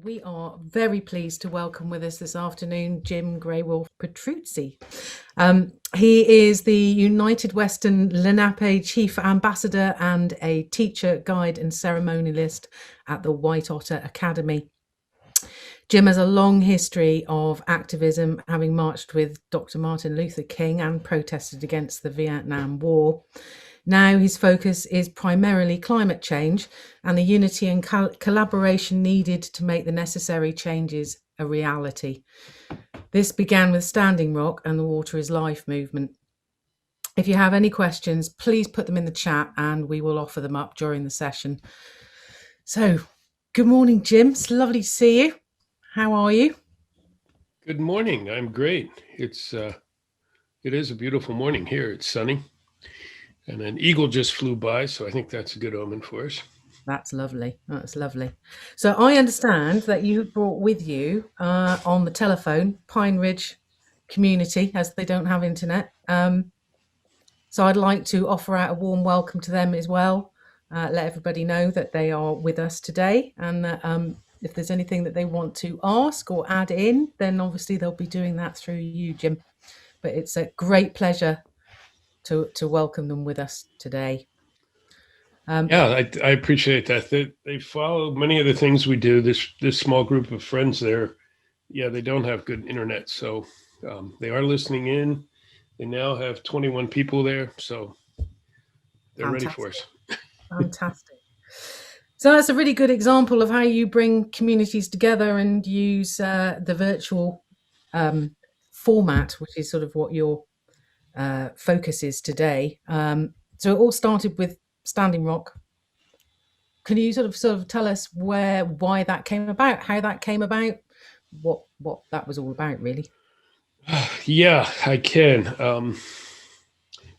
We are very pleased to welcome with us this afternoon Jim Greywolf Petruzzi. He is the United Western Lenape Chief Ambassador and a teacher, guide and ceremonialist at the White Otter Academy. Jim has a long history of activism, having marched with Dr. Martin Luther King and protested against the Vietnam War. Now his focus is primarily climate change and the unity and collaboration needed to make the necessary changes a reality. This began with Standing Rock and the Water is Life movement. If you have any questions, please put them in the chat and we will offer them up during the session. So, good morning, Jim. It's lovely to see you. How are you? Good morning. I'm great. It is a beautiful morning here. It's sunny, and an eagle just flew by, so I think that's a good omen for us. That's lovely. That's lovely. So I understand that you brought with you on the telephone Pine Ridge community, as they don't have internet. So I'd like to offer out a warm welcome to them as well. Let everybody know that they are with us today, and that if there's anything that they want to ask or add in, then obviously they'll be doing that through you, Jim. But it's a great pleasure to welcome them with us today. Yeah, I appreciate that. They follow many of the things we do. This small group of friends there, yeah, they don't have good internet, so they are listening in. They now have 21 people there, so they're ready for us. Fantastic. So that's a really good example of how you bring communities together and use the virtual format, which is sort of what your focus is today. So it all started with Standing Rock. Can you sort of tell us why that came about, how that came about, what that was all about, really? Yeah, I can.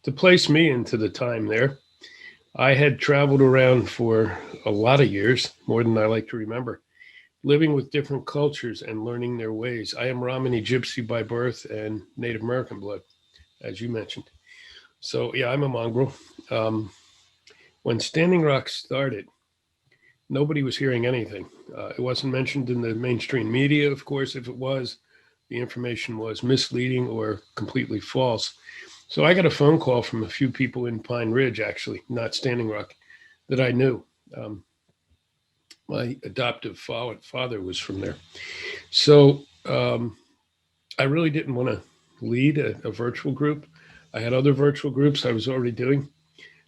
To place me into the time there, I had traveled around for a lot of years, more than I like to remember, living with different cultures and learning their ways. I am Romani Gypsy by birth and Native American blood, as you mentioned. So, yeah, I'm a mongrel. When Standing Rock started, nobody was hearing anything. It wasn't mentioned in the mainstream media, of course. If it was, the information was misleading or completely false. So I got a phone call from a few people in Pine Ridge, actually, not Standing Rock, that I knew. Um, my adoptive father was from there. So I really didn't want to lead a virtual group. I had other virtual groups I was already doing.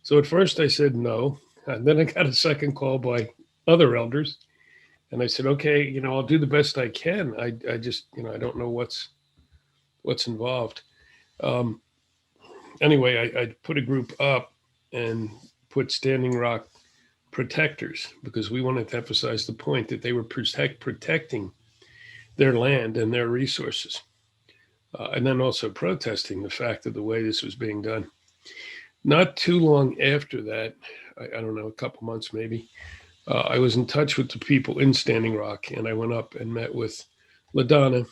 So at first I said no. And then I got a second call by other elders. And I said, okay, I'll do the best I can. I just, I don't know what's involved. Um, anyway, I put a group up and put Standing Rock protectors because we wanted to emphasize the point that they were protecting their land and their resources. And then also protesting the fact of the way this was being done. Not too long after that, I don't know, a couple months maybe, I was in touch with the people in Standing Rock, and I went up and met with LaDonna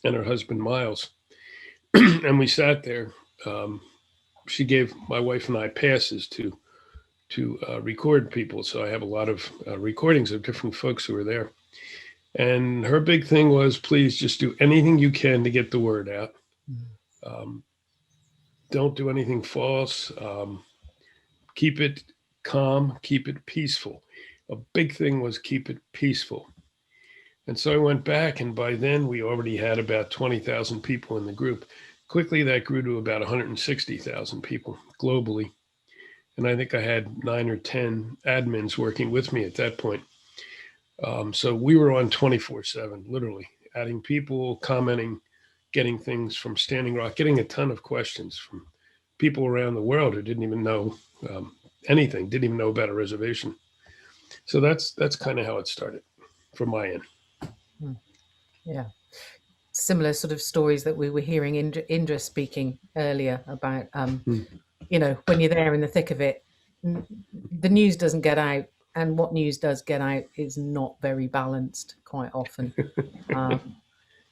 and her husband Miles, and we sat there. She gave my wife and I passes to record people, so I have a lot of recordings of different folks who were there. And her big thing was, please just do anything you can to get the word out. Don't do anything false. Keep it calm, keep it peaceful. A big thing was keep it peaceful. And so I went back, and by then we already had about 20,000 people in the group. Quickly, that grew to about 160,000 people globally. And I think I had 9 or 10 admins working with me at that point. So we were on 24/7, literally, adding people, commenting, getting things from Standing Rock, getting a ton of questions from people around the world who didn't even know anything, didn't even know about a reservation. So that's kind of how it started from my end. Yeah. Similar sort of stories that we were hearing Indra speaking earlier about, when you're there in the thick of it, the news doesn't get out, and what news does get out is not very balanced quite often.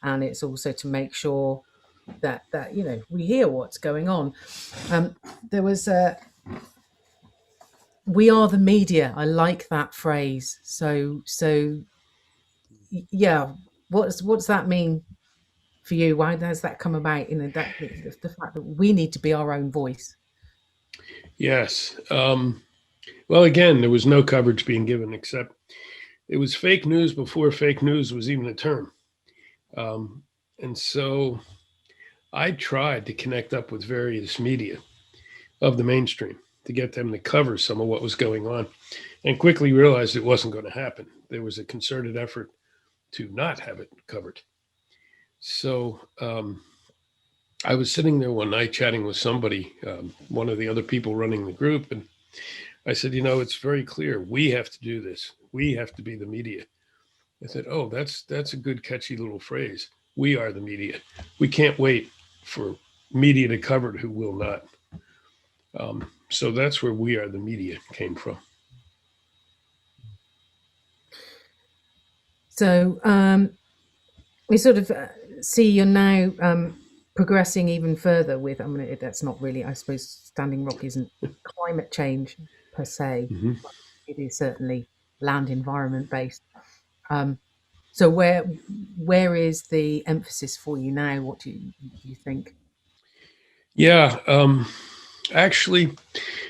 And it's also to make sure that we hear what's going on. There was we are the media. I like that phrase. So yeah, what's that mean for you? Why has that come about? That the fact that we need to be our own voice. Yes. Well, again, there was no coverage being given, except it was fake news before fake news was even a term. Um, and so I tried to connect up with various media of the mainstream to get them to cover some of what was going on, and quickly realized it wasn't going to happen. There was a concerted effort to not have it covered. So I was sitting there one night chatting with somebody, one of the other people running the group, and I said, it's very clear we have to do this. We have to be the media. I said, oh, that's a good catchy little phrase. We are the media. We can't wait for media to cover it who will not. So that's where we are the media came from. So we sort of see you're now progressing even further with. I mean, that's not really. I suppose Standing Rock isn't climate change per se. Mm-hmm. But it is certainly land environment based. Um, so where is the emphasis for you now? What do you think? Yeah, actually,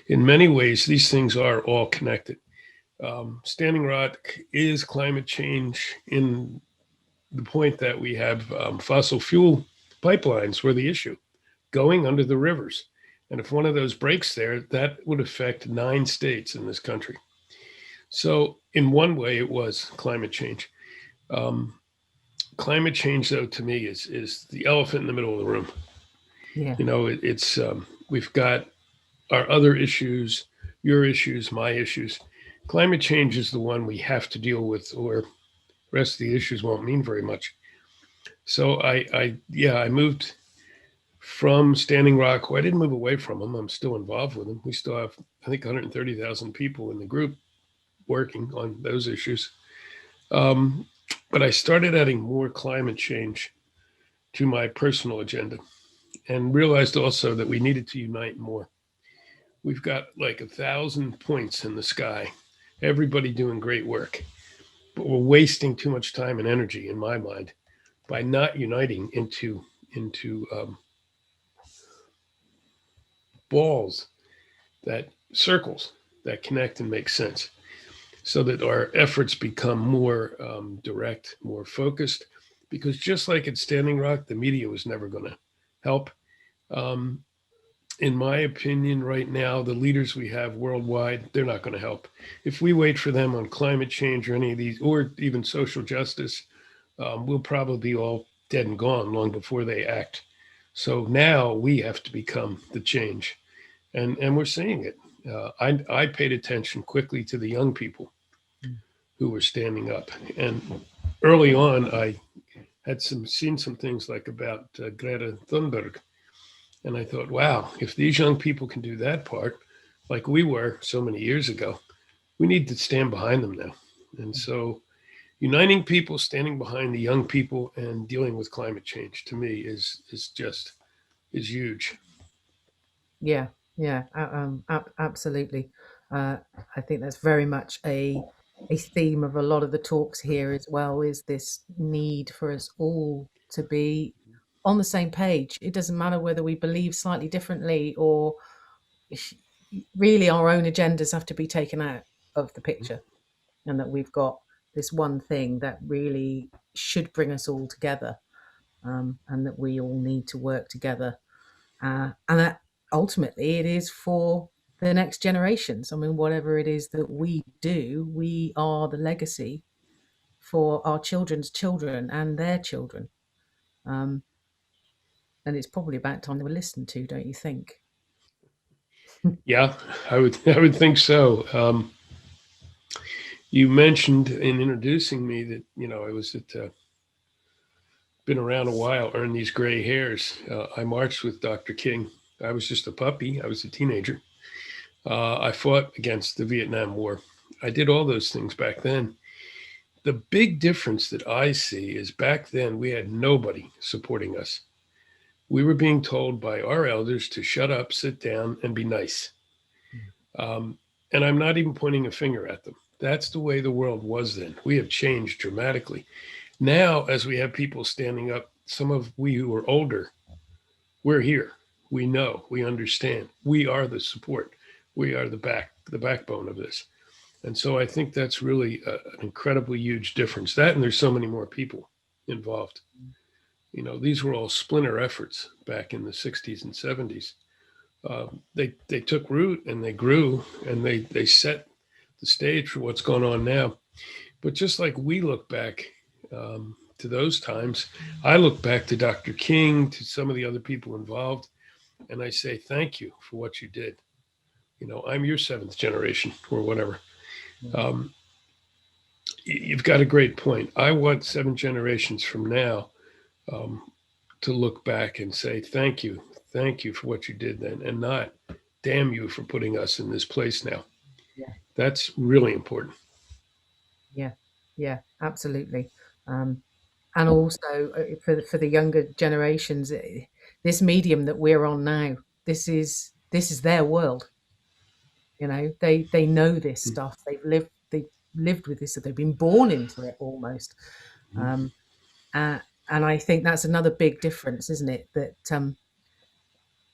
in many ways, these things are all connected. Standing Rock is climate change in the point that we have fossil fuel pipelines were the issue going under the rivers. And if one of those breaks there, that would affect 9 states in this country. So, in one way, it was climate change. Um, Climate change, though, to me, is the elephant in the middle of the room. Yeah, It's we've got our other issues, your issues, my issues. Climate change is the one we have to deal with, or the rest of the issues won't mean very much. So I moved from Standing Rock. Well, I didn't move away from them. I'm still involved with them. We still have, I think, 130,000 people in the group working on those issues. Um, but I started adding more climate change to my personal agenda and realized also that we needed to unite more. We've got like 1,000 points in the sky, everybody doing great work, but we're wasting too much time and energy, in my mind, by not uniting into balls that circles that connect and make sense, so that our efforts become more direct, more focused. Because just like at Standing Rock, the media was never going to help. Um, in my opinion, right now, the leaders we have worldwide, they're not going to help. If we wait for them on climate change or any of these, or even social justice, we'll probably be all dead and gone long before they act. So now we have to become the change, and we're seeing it. I paid attention quickly to the young people who were standing up, and early on, I had seen some things like about Greta Thunberg, and I thought, wow, if these young people can do that part, like we were so many years ago, we need to stand behind them now. And so, uniting people, standing behind the young people, and dealing with climate change to me is huge. yeah, yeah, absolutely. Uh, I think that's very much a theme of a lot of the talks here as well. Is this need for us all to be on the same page? It doesn't matter whether we believe slightly differently or really our own agendas have to be taken out of the picture, and that we've got this one thing that really should bring us all together, and that we all need to work together, and that ultimately it is for the next generations. I mean, whatever it is that we do, we are the legacy for our children's children and their children. Um, and it's probably about time they were listened to, don't you think? Yeah, I would think so. You mentioned in introducing me that I was at been around a while, earned these gray hairs. I marched with Dr. King. I was just a puppy. I was a teenager. I fought against the Vietnam War. I did all those things back then. The big difference that I see is back then we had nobody supporting us. We were being told by our elders to shut up, sit down, and be nice. Um, and I'm not even pointing a finger at them. That's the way the world was then. We have changed dramatically. Now, as we have people standing up, some of we who are older, we're here. We know, we understand. We are the support. We are the backbone of this. And so I think that's really an incredibly huge difference. That and there's so many more people involved. These were all splinter efforts back in the 60s and 70s. They took root and they grew and they set the stage for what's going on now. But just like we look back to those times, I look back to Dr. King, to some of the other people involved, and I say thank you for what you did. I'm your seventh generation or whatever. Um, you've got a great point. I want 7 generations from now um, to look back and say thank you for what you did then, and not damn you for putting us in this place now. Yeah. That's really important. Yeah, absolutely. And also for the younger generations, this medium that we're on now, this is their world. They know this stuff. They've lived with this. They've been born into it almost. Um, and I think that's another big difference, isn't it? That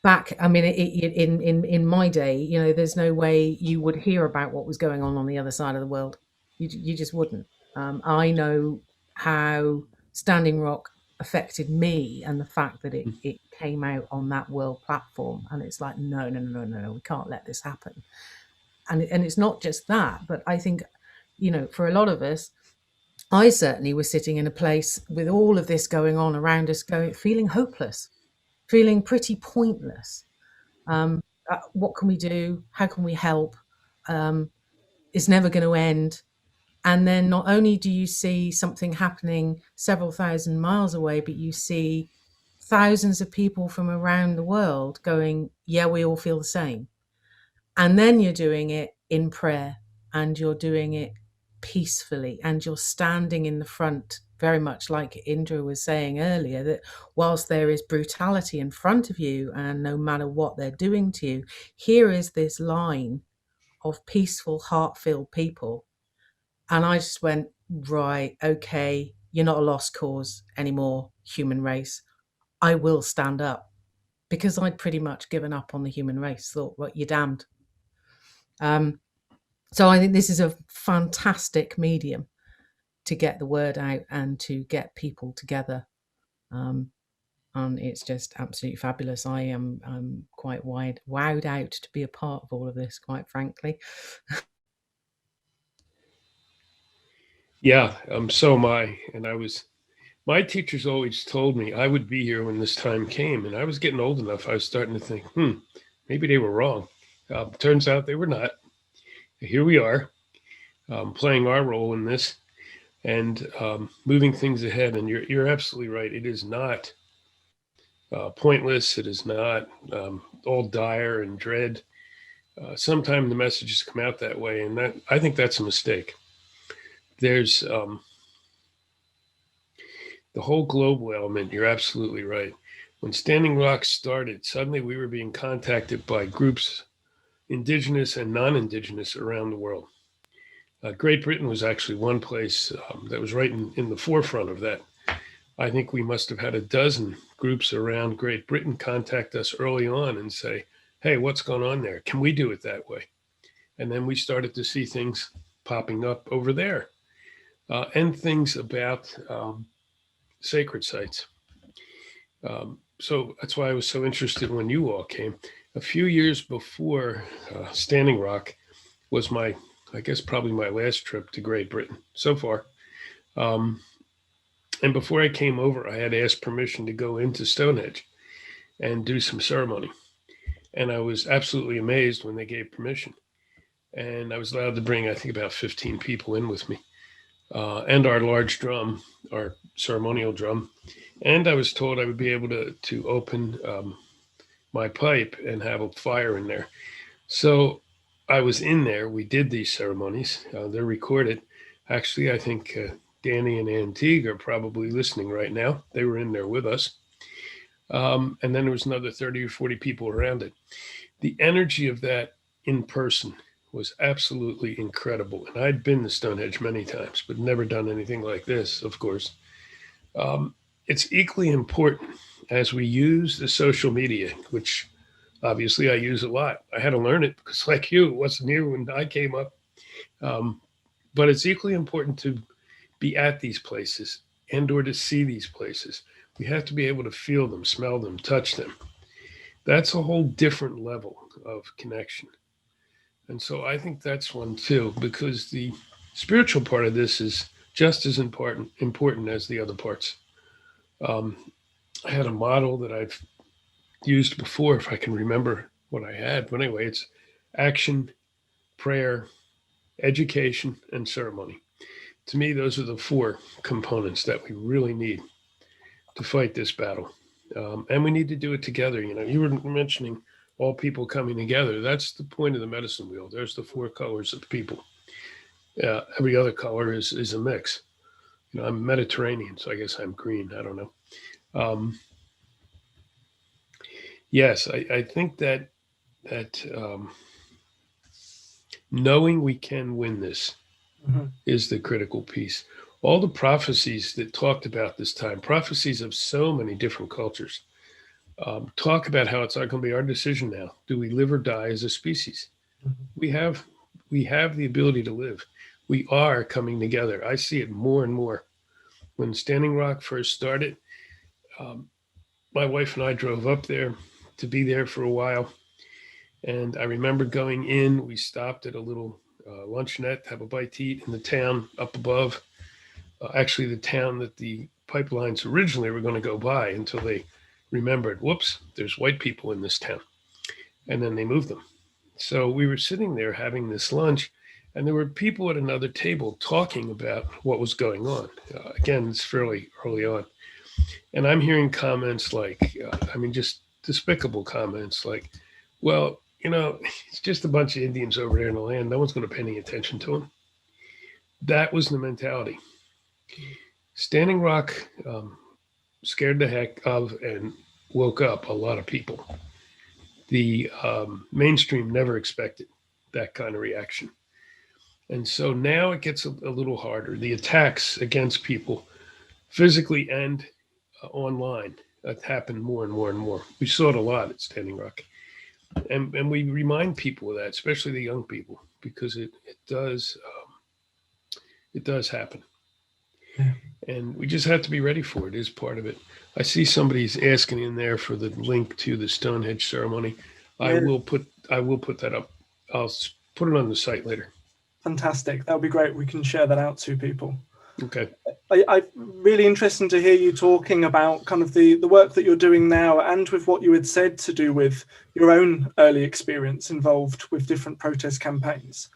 back, I mean, in my day, there's no way you would hear about what was going on the other side of the world. You just wouldn't. I know how Standing Rock affected me, and the fact that it came out on that world platform, and it's like, no, no, no, no, no, we can't let this happen. And it's not just that, but I think, for a lot of us, I certainly was sitting in a place with all of this going on around us, feeling hopeless, feeling pretty pointless. What can we do? How can we help? It's never going to end. And then not only do you see something happening several thousand miles away, but you see thousands of people from around the world going, yeah, we all feel the same. And then you're doing it in prayer, and you're doing it peacefully, and you're standing in the front, very much like Indra was saying earlier, that whilst there is brutality in front of you, and no matter what they're doing to you, here is this line of peaceful, heart-filled people. And I just went, right, okay, you're not a lost cause anymore, human race. I will stand up, because I'd pretty much given up on the human race, thought, well, you're damned. So I think this is a fantastic medium to get the word out and to get people together. And it's just absolutely fabulous. I am quite wowed out to be a part of all of this, quite frankly. Yeah, so am I. And my teachers always told me I would be here when this time came. And I was getting old enough, I was starting to think, maybe they were wrong. Turns out they were not. Here we are, playing our role in this and moving things ahead. And you're absolutely right. It is not pointless. It is not all dire and dread. Sometimes the messages come out that way, and I think that's a mistake. There's the whole global element. You're absolutely right. When Standing Rock started, suddenly we were being contacted by groups, indigenous and non-indigenous, around the world. Great Britain was actually one place that was right in the forefront of that. I think we must have had a dozen groups around Great Britain contact us early on and say, hey, what's going on there? Can we do it that way? And then we started to see things popping up over there, and things about sacred sites. So that's why I was so interested when you all came. A few years before Standing Rock was I guess probably my last trip to Great Britain so far. And before I came over, I had asked permission to go into Stonehenge and do some ceremony. And I was absolutely amazed when they gave permission. And I was allowed to bring, I think, about 15 people in with me, and our large drum, our ceremonial drum. And I was told I would be able to open my pipe and have a fire in there. So I was in there. We did these ceremonies. They're recorded. Actually, I think Danny and Antigua are probably listening right now. They were in there with us. And then there was another 30 or 40 people around it. The energy of that in person was absolutely incredible. And I'd been to Stonehenge many times, but never done anything like this, of course. Um, it's equally important as we use the social media, which obviously I use a lot. I had to learn it because, like you, it wasn't here when I came up. Um, but it's equally important to be at these places and or to see these places. We have to be able to feel them, smell them, touch them. That's a whole different level of connection. And so I think that's one too, because the spiritual part of this is just as important as the other parts. Um, I had a model that I've used before, if I can remember what I had. But anyway, it's action, prayer, education, and ceremony. To me, those are the four components that we really need to fight this battle. And we need to do it together. You know, you were mentioning all people coming together. That's the point of the medicine wheel. There's the four colors of people. Every other color is a mix. You know, I'm Mediterranean, so I guess I'm green. I don't know. Um, yes, I think that knowing we can win this is the critical piece. All the prophecies that talked about this time, prophecies of so many different cultures, talk about how it's not going to be our decision now. Do we live or die as a species? We have we have the ability to live. We are coming together. I see it more and more. When Standing Rock first started, um, my wife and I drove up there to be there for a while. And I remember going in, we stopped at a little luncheonette to have a bite to eat in the town up above. Actually, the town that the pipelines originally were going to go by until they remembered, whoops, there's white people in this town. And then they moved them. So we were sitting there having this lunch, and there were people at another table talking about what was going on. Again, it's fairly early on. And I'm hearing comments like, just despicable comments like, well, you know, it's just a bunch of Indians over there in the land. No one's going to pay any attention to them. That was the mentality. Standing Rock scared the heck of and woke up a lot of people. The mainstream never expected that kind of reaction. And so now it gets a little harder. The attacks against people, physically and online, happen more and more and more. We saw it a lot at Standing Rock. And we remind people of that, especially the young people, because it does happen. Yeah. And we just have to be ready for it. Is part of it. I see somebody's asking in there for the link to the Stonehenge ceremony. Yeah. I will put that up. I'll put it on the site later. Fantastic. That would be great. We can share that out to people. Okay. I really interesting to hear you talking about kind of the work that you're doing now, and with what you had said to do with your own early experience involved with different protest campaigns.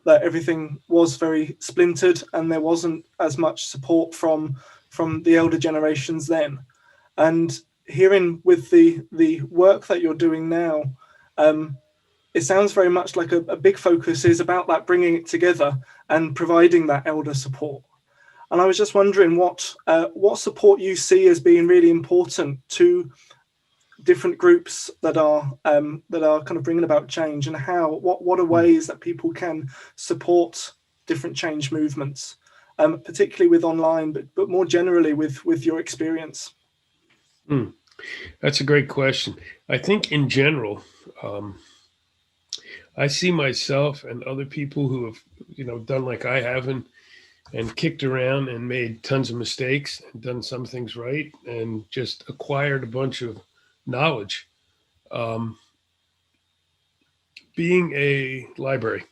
That everything was very splintered and there wasn't as much support from the elder generations then. And hearing with the work that you're doing now, it sounds very much like a big focus is about that bringing it together and providing that elder support. And I was just wondering what support you see as being really important to different groups that are kind of bringing about change, and what are ways that people can support different change movements, particularly with online, but more generally with your experience. That's a great question. I think in general, I see myself and other people who have done like I have and kicked around and made tons of mistakes and done some things right and just acquired a bunch of knowledge. Being a library,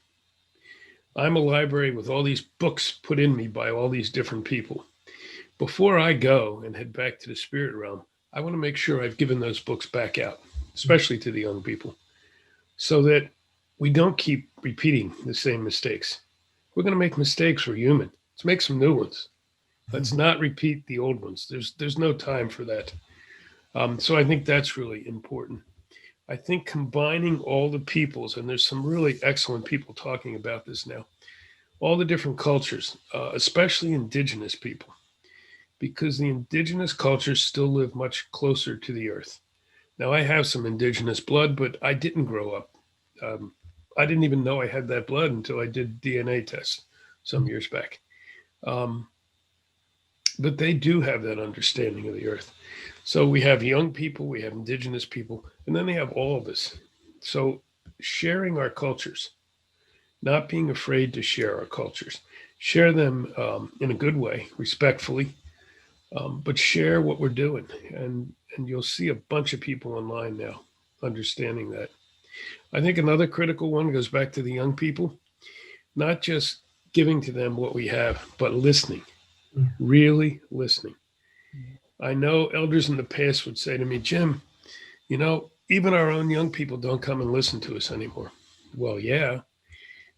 I'm a library with all these books put in me by all these different people. Before I go and head back to the spirit realm, I want to make sure I've given those books back out, especially to the young people, so that we don't keep repeating the same mistakes. We're going to make mistakes. We're human. Let's make some new ones. Let's not repeat the old ones. There's no time for that. So I think that's really important. I think combining all the peoples, and there's some really excellent people talking about this now, all the different cultures, especially indigenous people, because the indigenous cultures still live much closer to the earth. Now, I have some indigenous blood, but I didn't grow up. I didn't even know I had that blood until I did DNA tests some years back. Um, but they do have that understanding of the earth. So we have young people, we have indigenous people, and then they have all of us. So sharing our cultures, not being afraid to share our cultures, share them in a good way, respectfully, but share what we're doing. And you'll see a bunch of people online now understanding that. I think another critical one goes back to the young people, not just giving to them what we have, but listening, really listening. I know elders in the past would say to me, Jim, even our own young people don't come and listen to us anymore. Well, yeah,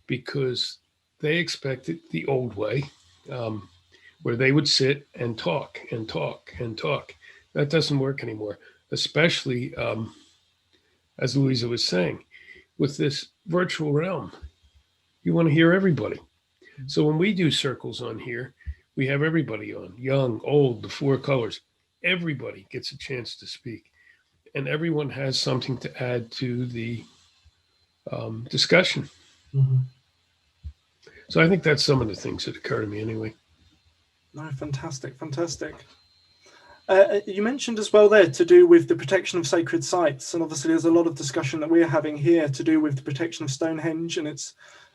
because they expect it the old way, where they would sit and talk and talk and talk. That doesn't work anymore, especially, as Louisa was saying, with this virtual realm. You want to hear everybody. So when we do circles on here, we have everybody on, young, old, the four colors. Everybody gets a chance to speak, and everyone has something to add to the discussion. Mm-hmm. So I think that's some of the things that occur to me anyway. No, fantastic. You mentioned as well there to do with the protection of sacred sites, and obviously there's a lot of discussion that we're having here to do with the protection of Stonehenge, and it's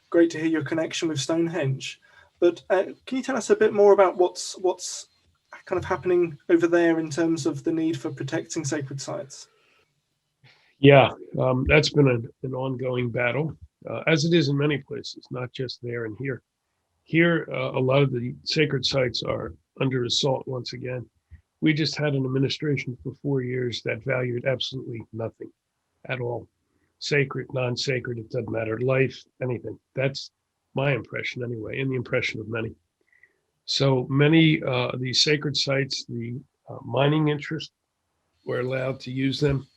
great to hear your connection with Stonehenge. But can you tell us a bit more about what's kind of happening over there in terms of the need for protecting sacred sites? Yeah, that's been an ongoing battle, as it is in many places, not just there and here. Here, a lot of the sacred sites are under assault once again. We just had an administration for 4 years that valued absolutely nothing at all. Sacred, non-sacred, it doesn't matter. Life, anything. That's my impression anyway, and the impression of many. So many of these sacred sites, the mining interests were allowed to use them,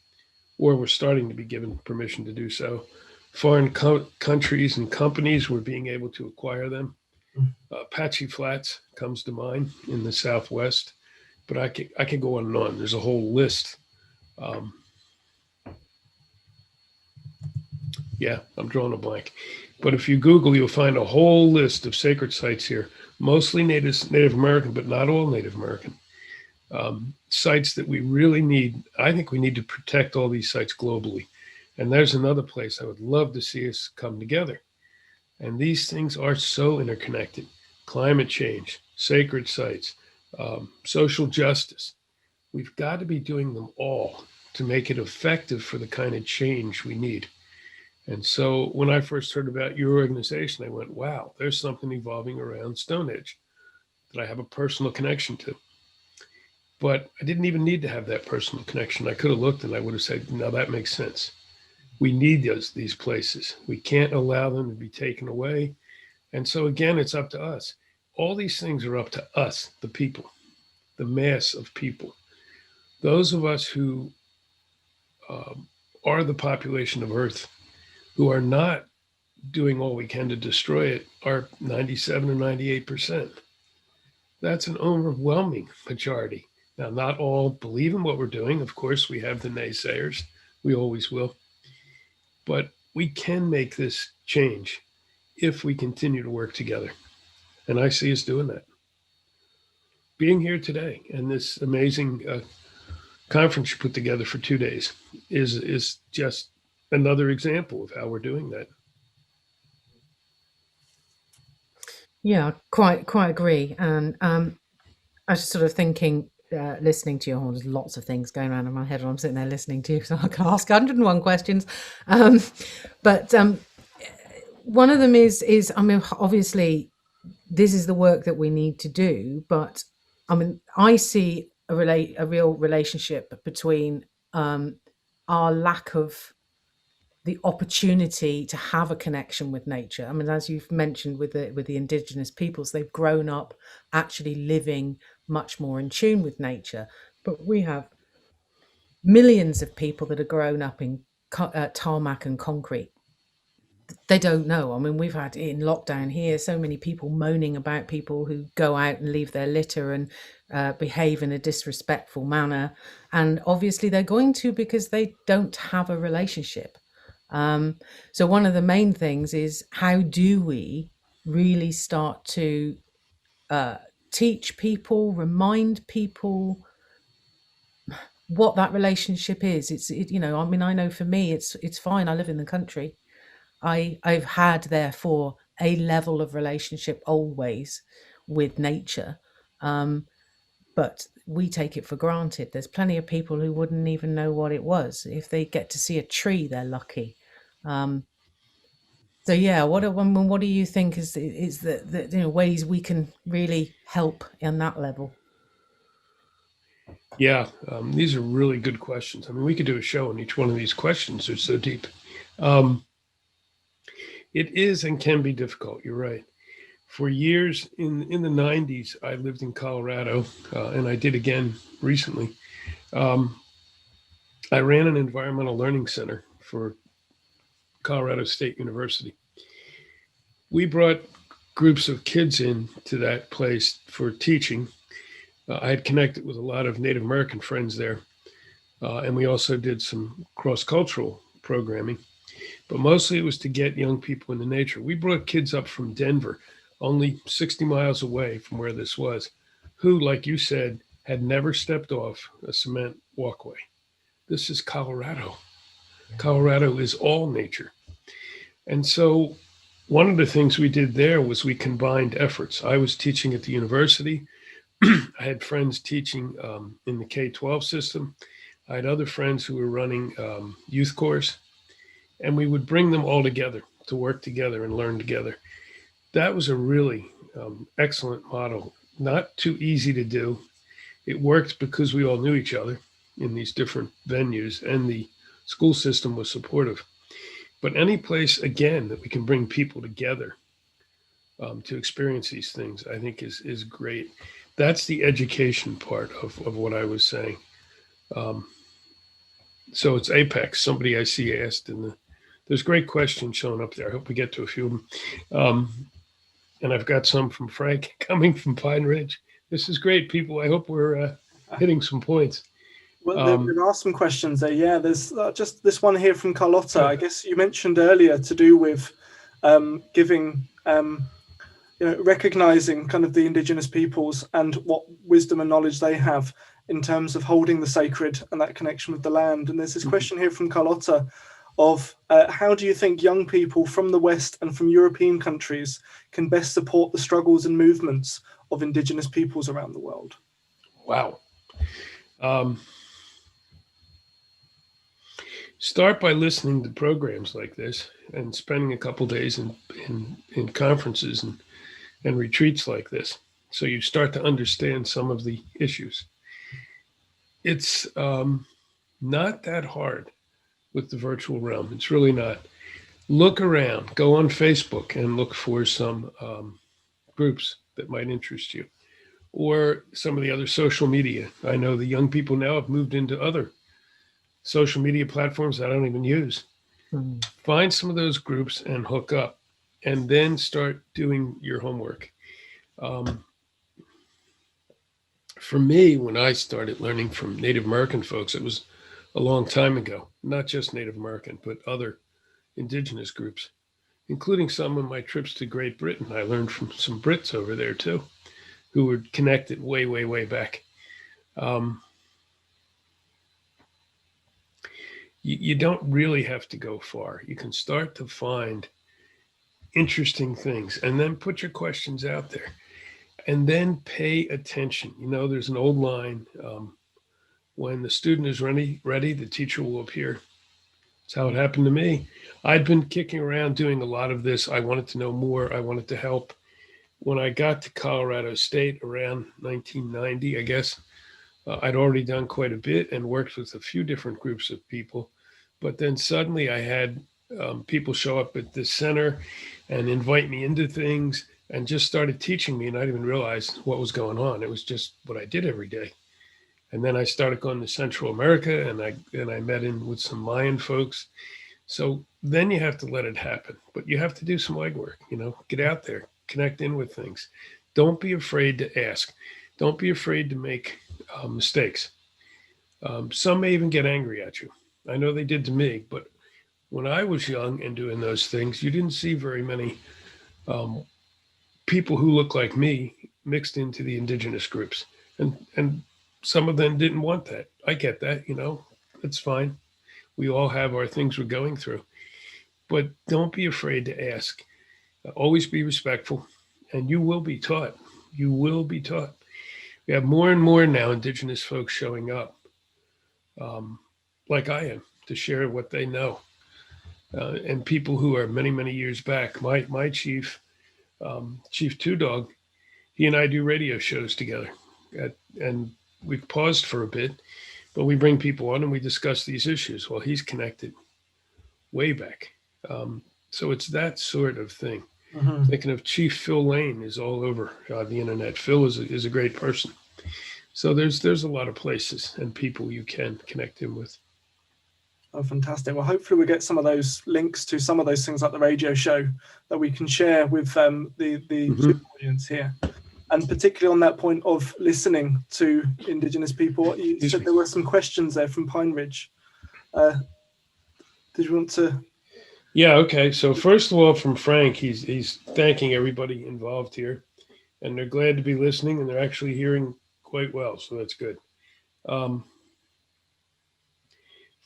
or were starting to be given permission to do so. Foreign countries and companies were being able to acquire them. Apache Flats comes to mind in the Southwest, but I could go on and on. There's a whole list. Yeah, I'm drawing a blank. But if you Google, you'll find a whole list of sacred sites here, mostly Native American, but not all Native American. Sites that we really need. I think we need to protect all these sites globally. And there's another place I would love to see us come together. And these things are so interconnected. Climate change, sacred sites, social justice. We've got to be doing them all to make it effective for the kind of change we need. And so when I first heard about your organization, I went, wow, there's something evolving around Stonehenge that I have a personal connection to. But I didn't even need to have that personal connection. I could have looked and I would have said, no, that makes sense. We need these places. We can't allow them to be taken away. And so again, it's up to us. All these things are up to us, the people, the mass of people. Those of us who are the population of Earth, who are not doing all we can to destroy it, are 97 or 98%. That's an overwhelming majority. Now, not all believe in what we're doing. Of course, we have the naysayers. We always will. But we can make this change if we continue to work together. And I see us doing that. Being here today and this amazing conference you put together for 2 days is just another example of how we're doing that. Yeah, quite agree. And I was sort of thinking, listening to you, there's lots of things going around in my head, and I'm sitting there listening to you, so I can ask 101 questions. But one of them is, I mean, obviously, this is the work that we need to do. But I mean, I see a real relationship between our lack of the opportunity to have a connection with nature. I mean, as you've mentioned with the indigenous peoples, they've grown up actually living much more in tune with nature. But we have millions of people that are grown up in tarmac and concrete. They don't know. I mean, we've had in lockdown here so many people moaning about people who go out and leave their litter and behave in a disrespectful manner. And obviously they're going to, because they don't have a relationship. So one of the main things is, how do we really start to teach people, remind people what that relationship is? I mean, I know for me, it's fine. I live in the country. I've had, therefore, a level of relationship always with nature. But we take it for granted. There's plenty of people who wouldn't even know what it was. If they get to see a tree, they're lucky. So yeah, what do you think is the ways we can really help in that level? Yeah, these are really good questions. I mean, we could do a show on each one of these questions. They're so deep. Um, it is and can be difficult. You're right. For years in the 90s, I lived in Colorado, and I did again recently. Um, I ran an environmental learning center for Colorado State University. We brought groups of kids in to that place for teaching. I had connected with a lot of Native American friends there, and we also did some cross-cultural programming. But mostly it was to get young people into nature. We brought kids up from Denver, only 60 miles away from where this was, who, like you said, had never stepped off a cement walkway. This is Colorado. Colorado is all nature. And so one of the things we did there was we combined efforts. I was teaching at the university. I had friends teaching in the K-12 system. I had other friends who were running youth corps, and we would bring them all together to work together and learn together. That was a really excellent model. Not too easy to do. It worked because we all knew each other in these different venues, and the school system was supportive. But any place, again, that we can bring people together to experience these things, I think is great. That's the education part of what I was saying. So it's Apex. Somebody I see asked there's great questions showing up there. I hope we get to a few of them. And I've got some from Frank coming from Pine Ridge. This is great, people. I hope we're hitting some points. Well, there are some questions there. Yeah, there's just this one here from Carlotta. I guess you mentioned earlier to do with giving, recognizing kind of the indigenous peoples and what wisdom and knowledge they have in terms of holding the sacred and that connection with the land. And there's this question here from Carlotta of how do you think young people from the West and from European countries can best support the struggles and movements of indigenous peoples around the world? Wow. Start by listening to programs like this and spending a couple days in conferences and retreats like this. So you start to understand some of the issues. It's not that hard with the virtual realm. It's really not. Look around, go on Facebook and look for some groups that might interest you, or some of the other social media. I know the young people now have moved into other social media platforms I don't even use. Mm-hmm. Find some of those groups and hook up, and then start doing your homework. For me, when I started learning from Native American folks, it was a long time ago, not just Native American, but other indigenous groups, including some of my trips to Great Britain. I learned from some Brits over there too, who were connected way, way, way back. You don't really have to go far. You can start to find interesting things and then put your questions out there and then pay attention. There's an old line, when the student is ready, the teacher will appear. That's how it happened to me. I'd been kicking around doing a lot of this. I wanted to know more. I wanted to help. When I got to Colorado State around 1990, I guess, I'd already done quite a bit and worked with a few different groups of people. But then suddenly I had people show up at the center and invite me into things and just started teaching me. And I didn't even realize what was going on. It was just what I did every day. And then I started going to Central America, and I met in with some Mayan folks. So then you have to let it happen, but you have to do some legwork, get out there, connect in with things. Don't be afraid to ask. Don't be afraid to make mistakes. Some may even get angry at you. I know they did to me, but when I was young and doing those things, you didn't see very many people who look like me mixed into the indigenous groups, and some of them didn't want that. I get that, it's fine. We all have our things we're going through, but don't be afraid to ask. Always be respectful, and you will be taught. You will be taught. We have more and more now indigenous folks showing up, um, like I am, to share what they know. And people who are many, many years back. My chief, Chief Two Dog, he and I do radio shows together. And we've paused for a bit, but we bring people on and we discuss these issues. Well, he's connected way back. So it's that sort of thing. Mm-hmm. Thinking of Chief Phil Lane is all over the internet. Phil is a great person. So there's a lot of places and people you can connect him with. Oh, fantastic. Well, hopefully we get some of those links to some of those things like the radio show that we can share with the audience here. And particularly on that point of listening to Indigenous people, you said there were some questions there from Pine Ridge. Did you want to? Yeah, okay. So first of all, from Frank, he's thanking everybody involved here. And they're glad to be listening, and they're actually hearing quite well. So that's good.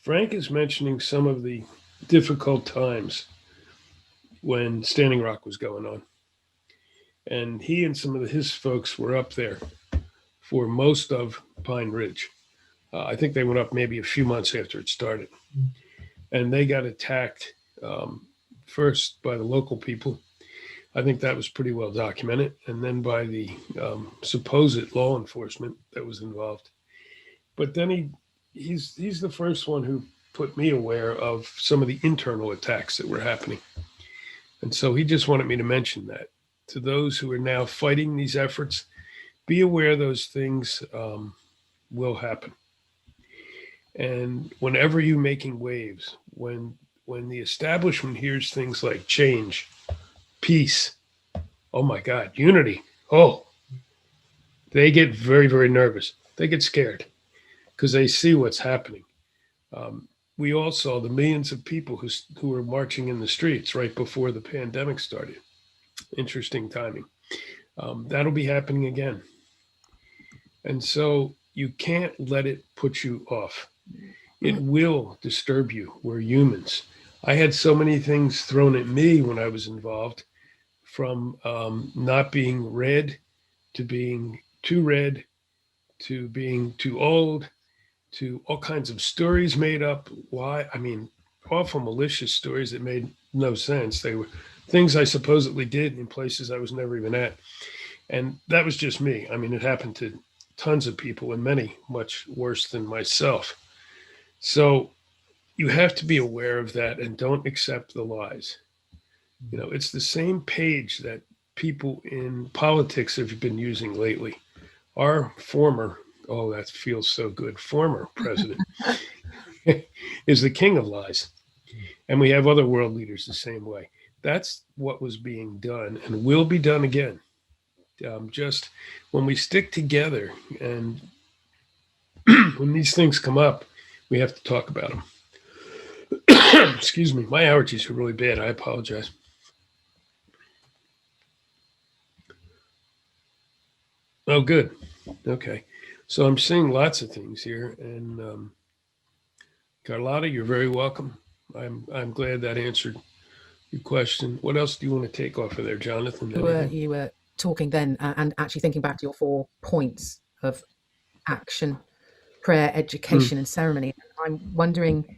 Frank is mentioning some of the difficult times when Standing Rock was going on. And he and some of his folks were up there for most of Pine Ridge. I think they went up maybe a few months after it started. And they got attacked first by the local people. I think that was pretty well documented. And then by the supposed law enforcement that was involved. But then he's the first one who put me aware of some of the internal attacks that were happening. And so he just wanted me to mention that to those who are now fighting these efforts. Be aware those things will happen. And whenever you're making waves, when the establishment hears things like change, peace, oh my God, unity, they get very, very nervous. They get scared because they see what's happening. We all saw the millions of people who were marching in the streets right before the pandemic started. Interesting timing. That'll be happening again. And so you can't let it put you off. It will disturb you. We're humans. I had so many things thrown at me when I was involved, from not being red to being too red to being too old to all kinds of stories made up. Why? I mean, awful malicious stories that made no sense. They were things I supposedly did in places I was never even at. And that was just me. I mean, it happened to tons of people and many much worse than myself. So you have to be aware of that and don't accept the lies. It's the same page that people in politics have been using lately. Our former, that feels so good, former president is the king of lies. And we have other world leaders the same way. That's what was being done and will be done again. Just when we stick together and when these things come up, we have to talk about them. Excuse me, my allergies are really bad. I apologize. Oh, good. Okay. So I'm seeing lots of things here. And Carlotta, you're very welcome. I'm glad that answered your question. What else do you want to take off of there, Jonathan? You were talking then and actually thinking back to your 4 points of action, prayer, education, and ceremony. I'm wondering,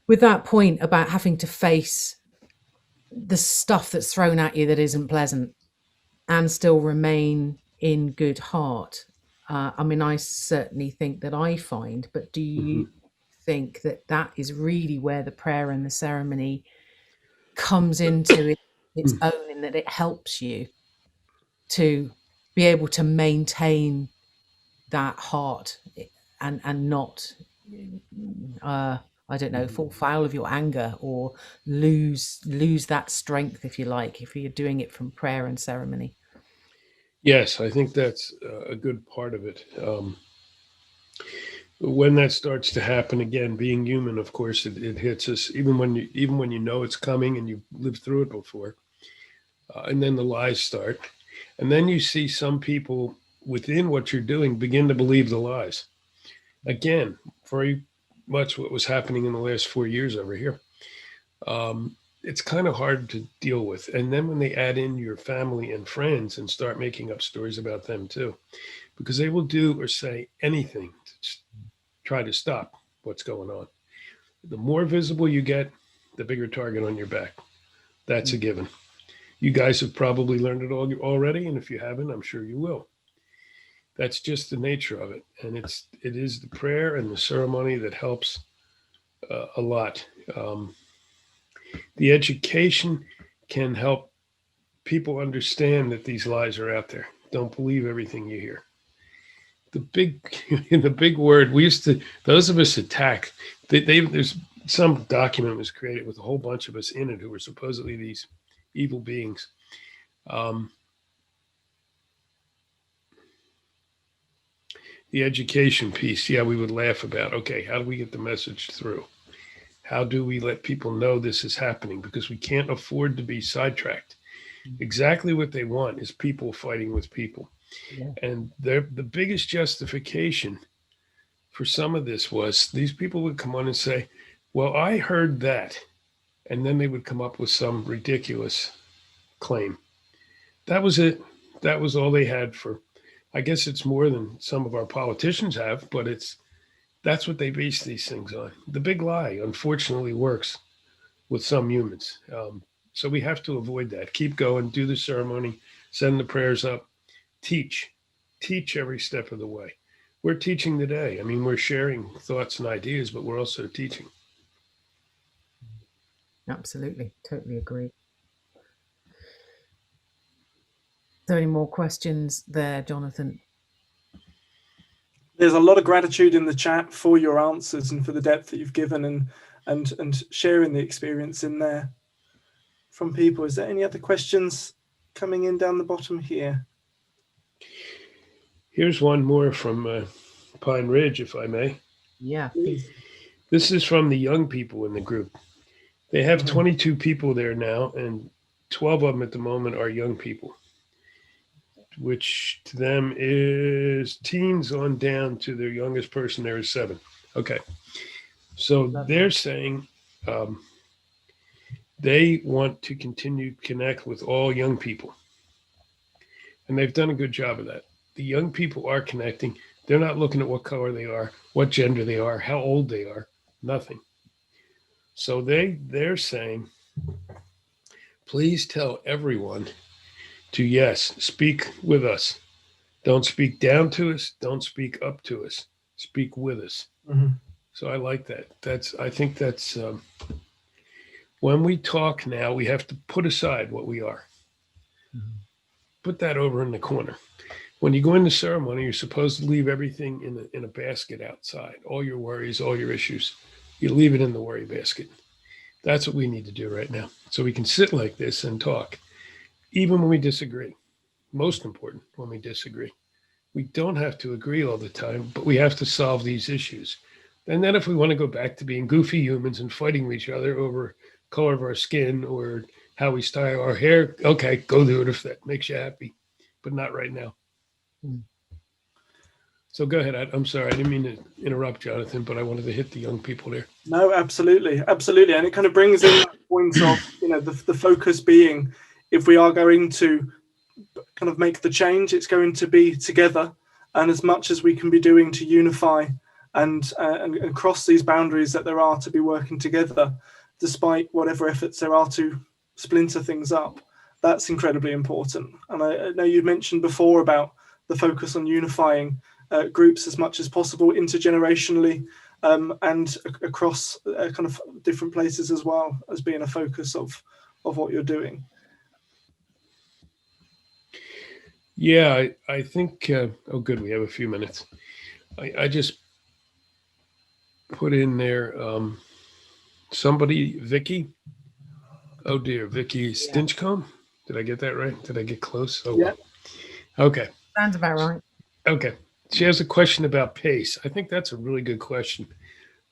with that point about having to face the stuff that's thrown at you that isn't pleasant and still remain in good heart. I mean, I certainly think that I find, but do you think that is really where the prayer and the ceremony comes into its own, in that it helps you to be able to maintain that heart and not I don't know, fall foul of your anger or lose that strength, if you like, if you're doing it from prayer and ceremony? Yes, I think that's a good part of it. when that starts to happen again, being human, of course, it hits us even when you know it's coming and you've lived through it before. And then the lies start, and then you see some people within what you're doing begin to believe the lies. Again, very much what was happening in the last 4 years over here. It's kind of hard to deal with. And then when they add in your family and friends and start making up stories about them too, because they will do or say anything to try to stop what's going on. The more visible you get, the bigger target on your back. That's a given. You guys have probably learned it all already, and if you haven't, I'm sure you will. That's just the nature of it, and it is the prayer and the ceremony that helps a lot. The education can help people understand that these lies are out there. Don't believe everything you hear. The big word we used to, those of us attack. There's some document was created with a whole bunch of us in it who were supposedly these evil beings. The education piece, yeah, we would laugh about. Okay, how do we get the message through? How do we let people know this is happening? Because we can't afford to be sidetracked. Exactly what they want is people fighting with people. Yeah. And the biggest justification for some of this was these people would come on and say, well, I heard that. And then they would come up with some ridiculous claim. That was it. That was all they had for, I guess it's more than some of our politicians have, but that's what they base these things on. The big lie, unfortunately, works with some humans. So we have to avoid that. Keep going, do the ceremony, send the prayers up, teach every step of the way. We're teaching today. I mean, we're sharing thoughts and ideas, but we're also teaching. Absolutely. Totally agree. Are there any more questions there, Jonathan? There's a lot of gratitude in the chat for your answers and for the depth that you've given and sharing the experience in there from people. Is there any other questions coming in down the bottom here? Here's one more from Pine Ridge, if I may. Yeah, please. This is from the young people in the group. They have 22 people there now, and 12 of them at the moment are young people, which to them is teens on down to their youngest person there is 7. Okay. So they're saying they want to continue to connect with all young people. And they've done a good job of that. The young people are connecting. They're not looking at what color they are, what gender they are, how old they are, nothing. So they're saying, please tell everyone to, yes, speak with us. Don't speak down to us. Don't speak up to us. Speak with us. Mm-hmm. So I like that. I think that's when we talk now, we have to put aside what we are. Mm-hmm. Put that over in the corner. When you go into ceremony, you're supposed to leave everything in a basket outside. All your worries, all your issues. You leave it in the worry basket. That's what we need to do right now. So we can sit like this and talk, even when we disagree. Most important, when we disagree. We don't have to agree all the time, but we have to solve these issues. And then if we want to go back to being goofy humans and fighting with each other over color of our skin or how we style our hair, okay, go do it if that makes you happy, but not right now. So go ahead. I'm sorry. I didn't mean to interrupt, Jonathan, but I wanted to hit the young people there. No, absolutely. Absolutely. And it kind of brings in that point of, the focus being, if we are going to kind of make the change, it's going to be together. And as much as we can be doing to unify and cross these boundaries that there are to be working together, despite whatever efforts there are to splinter things up, that's incredibly important. And I know you mentioned before about the focus on unifying groups as much as possible intergenerationally and across kind of different places as well as being a focus of what you're doing. Yeah, I think, oh, good. We have a few minutes. I just put in there somebody, Vicky. Oh, dear. Vicky Stinchcomb. Did I get that right? Did I get close? Oh, yeah. Well. Okay. Sounds about right. Okay. She has a question about pace. I think that's a really good question.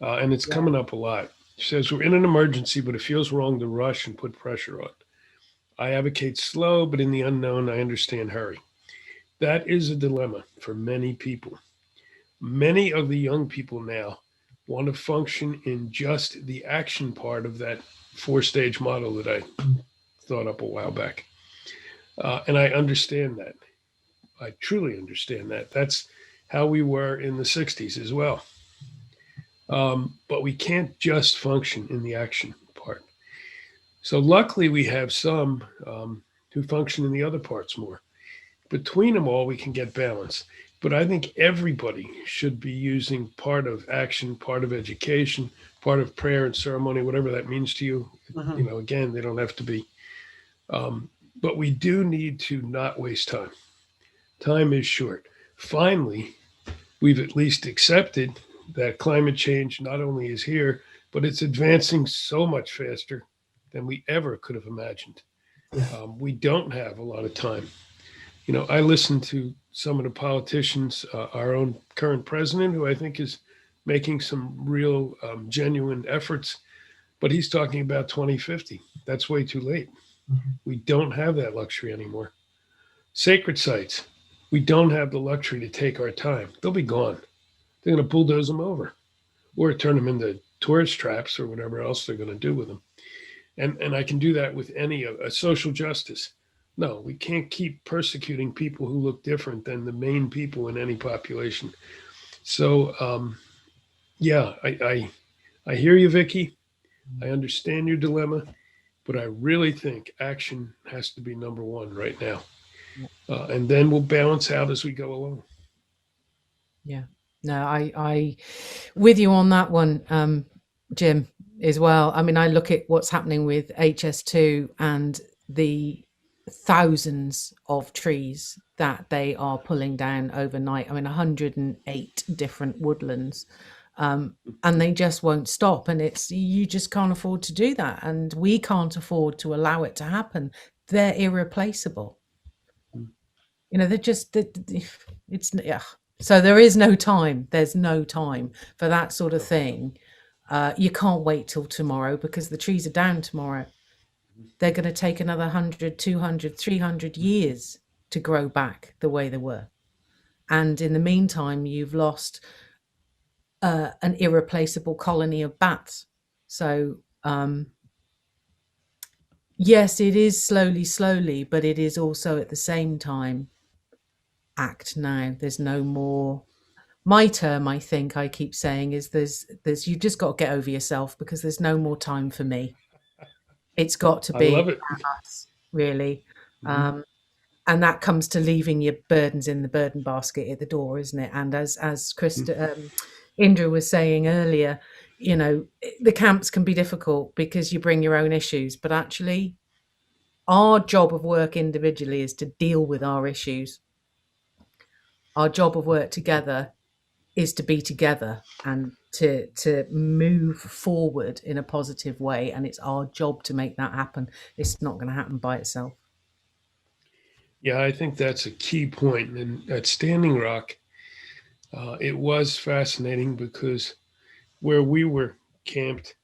And it's Yeah. coming up a lot. She says, we're in an emergency, but it feels wrong to rush and put pressure on. I advocate slow, but in the unknown, I understand hurry. That is a dilemma for many people. Many of the young people now want to function in just the action part of that four-stage model that I thought up a while back. And I understand that. I truly understand that. That's how we were in the 60s as well. But we can't just function in the action part. So luckily, we have some who function in the other parts more. Between them all, we can get balance. But I think everybody should be using part of action, part of education, part of prayer and ceremony, whatever that means to you. Mhm. You know, again, they don't have to be. But we do need to not waste time. Time is short. Finally, we've at least accepted that climate change not only is here, but it's advancing so much faster than we ever could have imagined. We don't have a lot of time. You know, I listen to some of the politicians, our own current president, who I think is making some real genuine efforts, but he's talking about 2050. That's way too late. We don't have that luxury anymore. Sacred sites, we don't have the luxury to take our time. They'll be gone. They're going to bulldoze them over or turn them into tourist traps or whatever else they're going to do with them. And I can do that with any a social justice. No, we can't keep persecuting people who look different than the main people in any population. So, yeah, I hear you, Vicky. I understand your dilemma, but I really think action has to be number one right now. And then we'll balance out as we go along. Yeah. No, I with you on that one, Jim, as well. I mean, I look at what's happening with HS2 and the thousands of trees that they are pulling down overnight. I mean, 108 different woodlands. And they just won't stop. And it's, you just can't afford to do that. And we can't afford to allow it to happen. They're irreplaceable. You know, they're just, it's, yeah. So there is no time. There's no time for that sort of thing. You can't wait till tomorrow because the trees are down tomorrow. They're going to take another 100, 200, 300 years to grow back the way they were. And in the meantime, you've lost an irreplaceable colony of bats. So, yes, it is slowly, but it is also at the same time, act now. There's no more. My term, I think I keep saying is there's you've just got to get over yourself because there's no more time for me. It's got to I be love it. us, really. And that comes to leaving your burdens in the burden basket at the door, isn't it? And as Indra was saying earlier, you know, the camps can be difficult because you bring your own issues, but actually our job of work individually is to deal with our issues. Our job of work together is to be together and to move forward in a positive way. And it's our job to make that happen. It's not going to happen by itself. Yeah, I think that's a key point. And at Standing Rock, it was fascinating because where we were camped,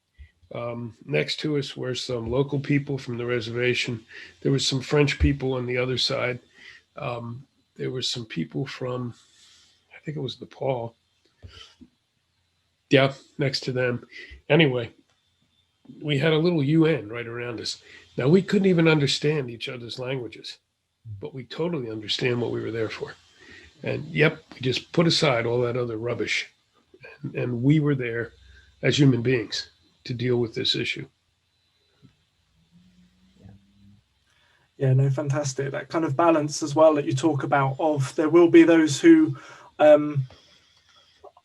next to us were some local people from the reservation. There was some French people on the other side. There were some people from, I think it was Nepal. Yeah, next to them. Anyway, we had a little UN right around us. Now, we couldn't even understand each other's languages, but we totally understand what we were there for. And yep, we just put aside all that other rubbish. And we were there as human beings to deal with this issue. Yeah, no, fantastic. That kind of balance as well that you talk about of there will be those who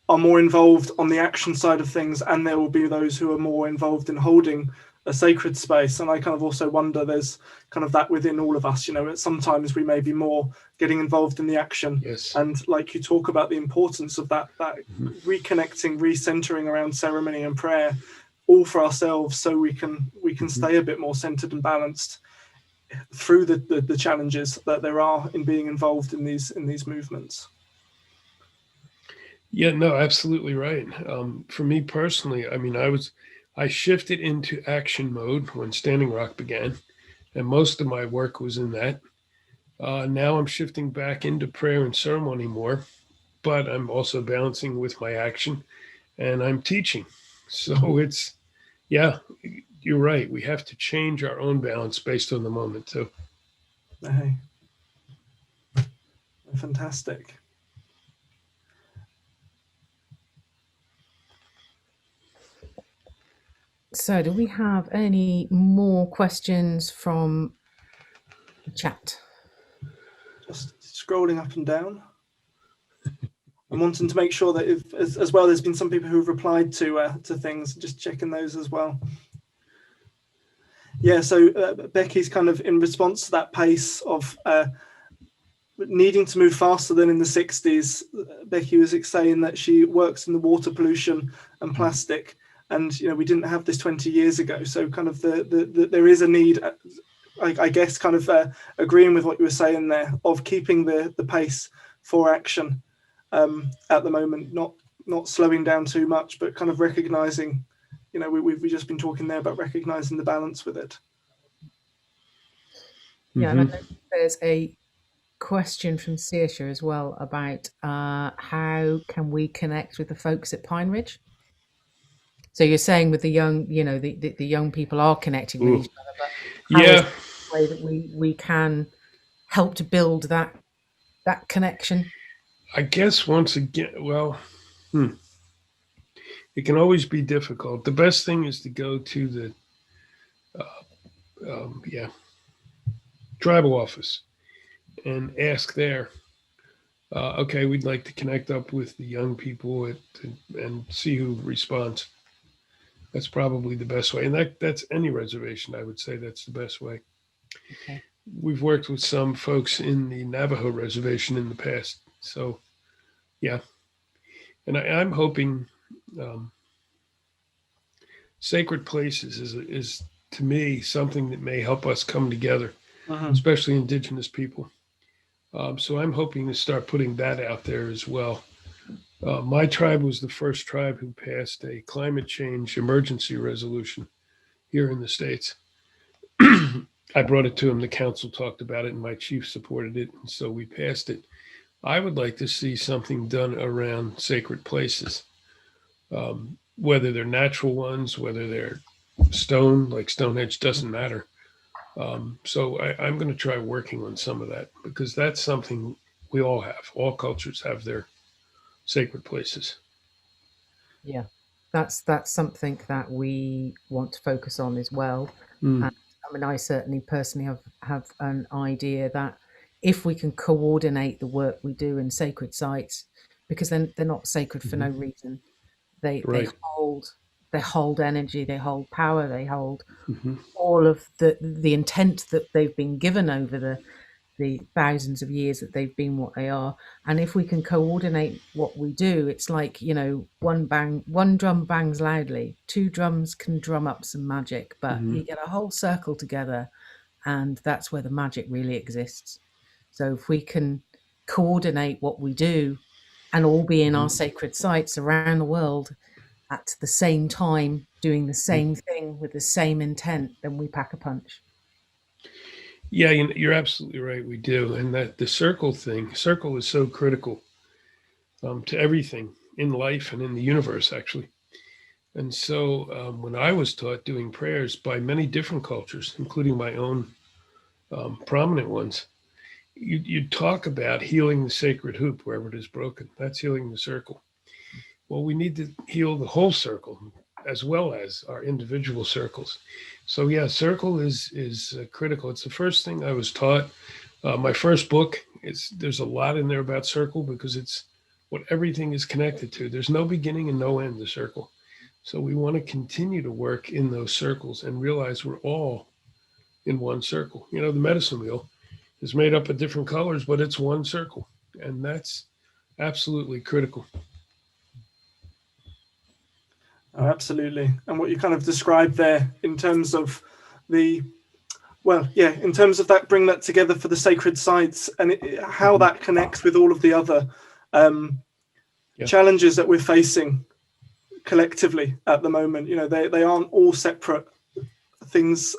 are more involved on the action side of things, and there will be those who are more involved in holding a sacred space. And I kind of also wonder there's kind of that within all of us, you know, sometimes we may be more getting involved in the action. Yes. And like you talk about the importance of that reconnecting, recentering around ceremony and prayer, all for ourselves, so we can stay a bit more centered and balanced through the challenges that there are in being involved in these movements. Yeah, no, absolutely right. For me personally, I mean, I shifted into action mode when Standing Rock began, and most of my work was in that. Now I'm shifting back into prayer and ceremony more, but I'm also balancing with my action and I'm teaching. So it's, yeah, you're right. We have to change our own balance based on the moment too. Hey, fantastic. So, do we have any more questions from the chat? Just scrolling up and down. I'm wanting to make sure that if, as well, there's been some people who've replied to things, just checking those as well. Yeah, so Becky's kind of in response to that pace of needing to move faster than in the 60s. Becky was saying that she works in the water pollution and plastic, and we didn't have this 20 years ago. So kind of there is a need, I guess, kind of agreeing with what you were saying there, of keeping the pace for action at the moment, not slowing down too much, but kind of recognizing, we've just been talking there about recognizing the balance with it. Yeah, and I know there's a question from Saoirse as well about how can we connect with the folks at Pine Ridge? So you're saying with the young, the young people are connecting with each other, but how is the way that we can help to build that connection? I guess once again, well, it can always be difficult. The best thing is to go to the tribal office and ask there. Okay, we'd like to connect up with the young people and see who responds. That's probably the best way, and that's any reservation. I would say that's the best way. Okay. We've worked with some folks in the Navajo reservation in the past, so yeah. And I'm hoping sacred places is to me something that may help us come together, especially Indigenous people. So I'm hoping to start putting that out there as well. My tribe was the first tribe who passed a climate change emergency resolution here in the States. I brought it to him. The council talked about it, and my chief supported it, and so we passed it. I would like to see something done around sacred places, whether they're natural ones, whether they're stone, like Stonehenge, doesn't matter. So I'm going to try working on some of that because that's something we all have. All cultures have their sacred places. Yeah, that's something that we want to focus on as well. And I mean, I certainly personally have an idea that if we can coordinate the work we do in sacred sites, because then they're not sacred for no reason. They hold energy, they hold power, they hold all of the intent that they've been given over the thousands of years that they've been what they are. And if we can coordinate what we do, it's like, one drum bangs loudly, two drums can drum up some magic, but you get a whole circle together, and that's where the magic really exists. So if we can coordinate what we do and all be in our sacred sites around the world at the same time, doing the same thing with the same intent, then we pack a punch. Yeah, you're absolutely right. We do. And that the circle is so critical to everything in life and in the universe, actually. And so when I was taught doing prayers by many different cultures, including my own prominent ones, you talk about healing the sacred hoop wherever it is broken. That's healing the circle. Well, we need to heal the whole circle as well as our individual circles. So yeah, circle is critical. It's the first thing I was taught. My first book, there's a lot in there about circle because it's what everything is connected to. There's no beginning and no end to circle. So we want to continue to work in those circles and realize we're all in one circle. The medicine wheel is made up of different colors, but it's one circle. And that's absolutely critical. Oh, absolutely. And what you kind of described there in terms of in terms of that, bring that together for the sacred sites and how that connects with all of the other challenges that we're facing collectively at the moment. They aren't all separate things,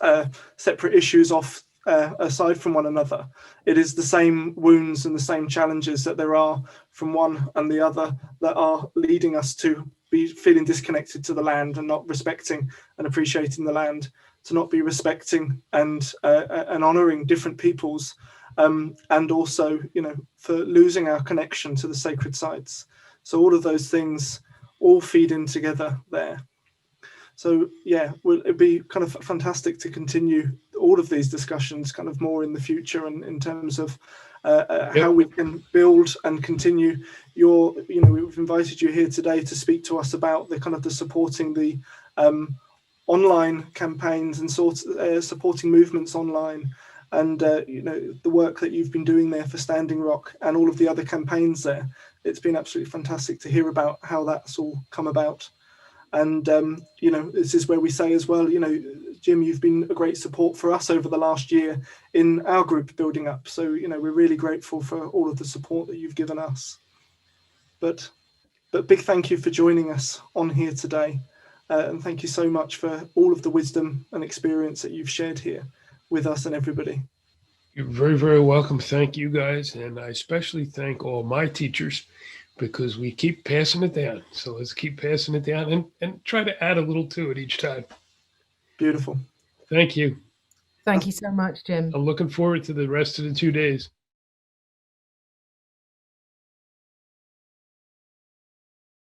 separate issues off aside from one another. It is the same wounds and the same challenges that there are from one and the other that are leading us to be feeling disconnected to the land and not respecting and appreciating the land, to not be respecting and honoring different peoples, and also, for losing our connection to the sacred sites. So all of those things all feed in together there. So yeah, it'd be kind of fantastic to continue all of these discussions kind of more in the future, and in terms of how we can build and continue we've invited you here today to speak to us about the kind of the supporting the online campaigns and supporting movements online, and the work that you've been doing there for Standing Rock and all of the other campaigns there. It's been absolutely fantastic to hear about how that's all come about. And this is where we say as well, Jim, you've been a great support for us over the last year in our group building up. So we're really grateful for all of the support that you've given us. But big thank you for joining us on here today, and thank you so much for all of the wisdom and experience that you've shared here with us and everybody. You're very, very welcome. Thank you guys, and I especially thank all my teachers, because we keep passing it down. So let's keep passing it down and try to add a little to it each time. Beautiful. Thank you. Thank you so much, Jim. I'm looking forward to the rest of the 2 days.